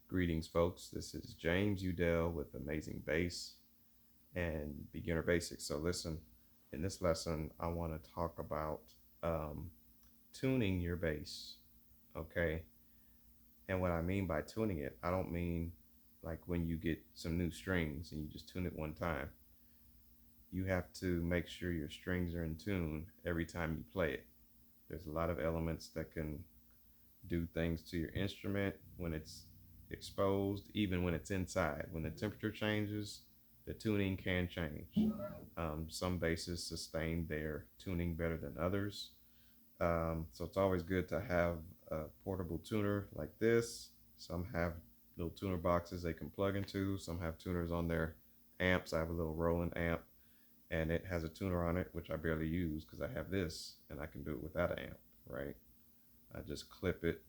Greetings, folks. This is James Udell with Amazing Bass and Beginner Basics. So listen, in this lesson, I want to talk about tuning your bass, okay? And what I mean by tuning it, I don't mean like when you get some new strings and you just tune it one time. You have to make sure your strings are in tune every time you play it. There's a lot of elements that can do things to your instrument when it's exposed, even when it's inside. When the temperature changes, the tuning can change. Some basses sustain their tuning better than others. So it's always good to have a portable tuner like this. Some have little tuner boxes they can plug into. Some have tuners on their amps. I have a little Roland amp and it has a tuner on it, which I barely use because I have this and I can do it without an amp, right? I just clip it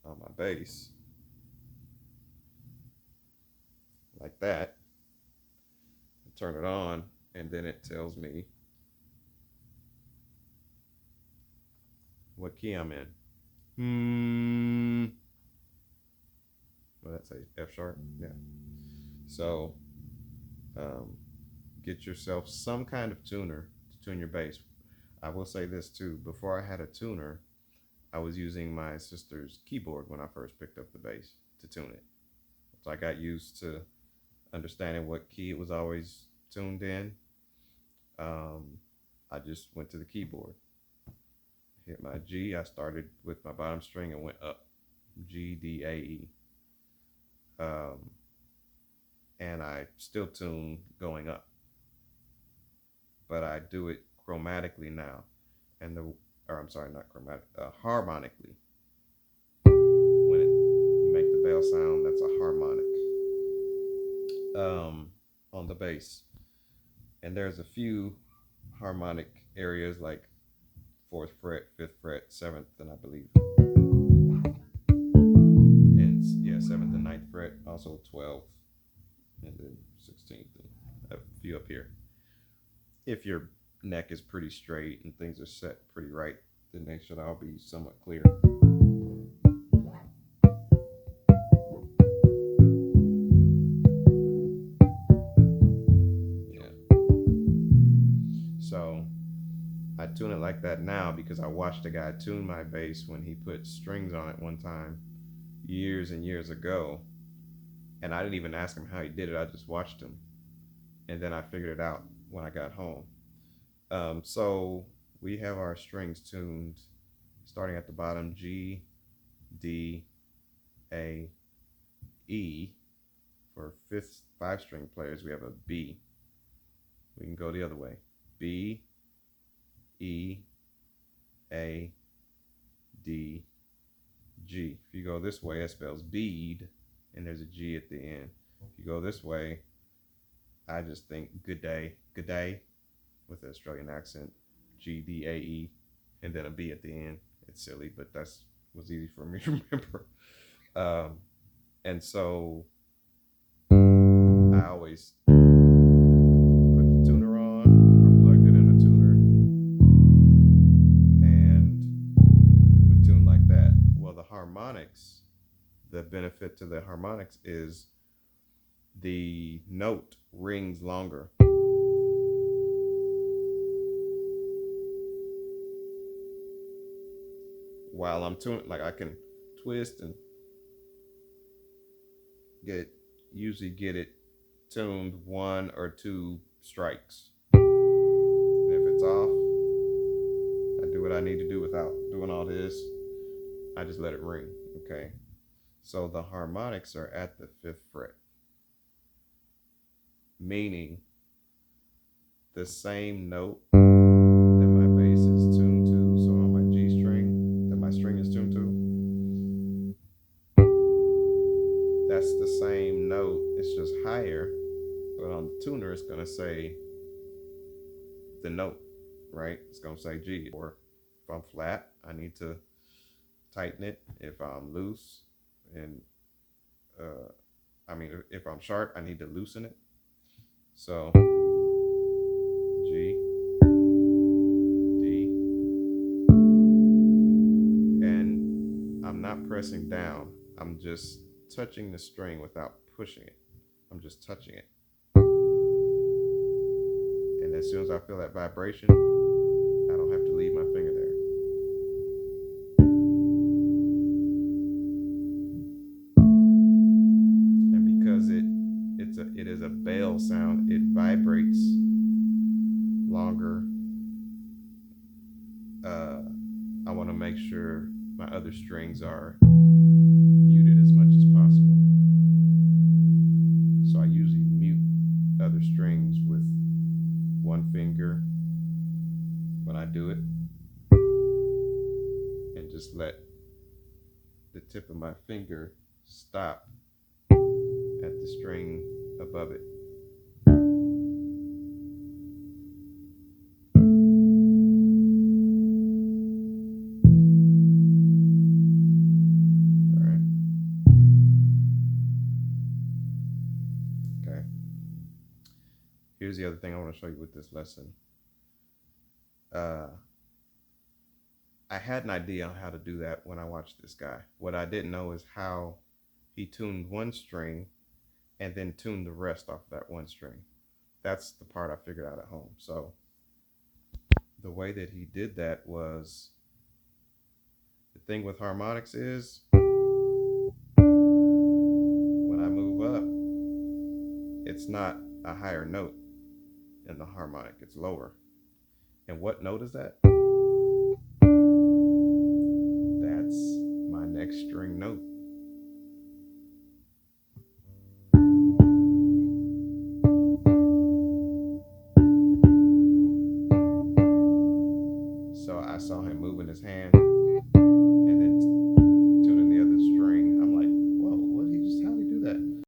on my bass like that, turn it on, and then it tells me what key I'm in. Well, that's a F sharp, yeah. So get yourself some kind of tuner to tune your bass. I will say this too, before I had a tuner, I was using my sister's keyboard when I first picked up the bass to tune it. So I got used to understanding what key it was always tuned in. I just went to the keyboard, hit my G. I started with my bottom string and went up, G, D, A, E. And I still tune going up, but I do it chromatically now. And I'm sorry, not chromatic, harmonically. When you make the bell sound, that's a harmonic on the bass. And there's a few harmonic areas like 4th fret, 5th fret, 7th, and I believe, and yeah, 7th and 9th fret, also 12th, and then 16th, and a few up here. If your neck is pretty straight and things are set pretty right, then they should all be somewhat clear. So I tune it like that now because I watched a guy tune my bass when he put strings on it one time years and years ago. And I didn't even ask him how he did it. I just watched him. And then I figured it out when I got home. So we have our strings tuned starting at the bottom, G, D, A, E. For 5-string players, we have a B. We can go the other way. B, E, A, D, G. If you go this way, it spells bead, and there's a G at the end. If you go this way, I just think good day, with an Australian accent, G, D, A, E, and then a B at the end. It's silly, but that's was easy for me to remember. And so I always put the tuner on or plugged it in a tuner and would tune like that. Well, the harmonics, the benefit to the harmonics is the note rings longer. While I'm tuning, like I can twist and usually get it tuned 1 or 2 strikes. And if it's off, I do what I need to do without doing all this. I just let it ring, okay? So the harmonics are at the 5th fret, meaning the same note that my bass is tuned to, so on my G string, that my string is tuned to, that's the same note, it's just higher, but on the tuner it's gonna say the note, right? It's gonna say G. Or if I'm flat, I need to tighten it. If I'm loose, and if I'm sharp, I need to loosen it. So G, D, and I'm not pressing down. I'm just touching the string without pushing it. I'm just touching it. And as soon as I feel that vibration, I don't have to leave my finger there. And because it is a bell sound, it vibrates longer. I want to make sure my other strings are muted as much as possible. So I usually mute other strings with one finger when I do it, and just let the tip of my finger stop at the string above it. Here's the other thing I want to show you with this lesson. I had an idea on how to do that when I watched this guy. What I didn't know is how he tuned one string and then tuned the rest off that one string. That's the part I figured out at home. So the way that he did that was, the thing with harmonics is, when I move up, it's not a higher note in the harmonic, it's lower. And what note is that? That's my next string note.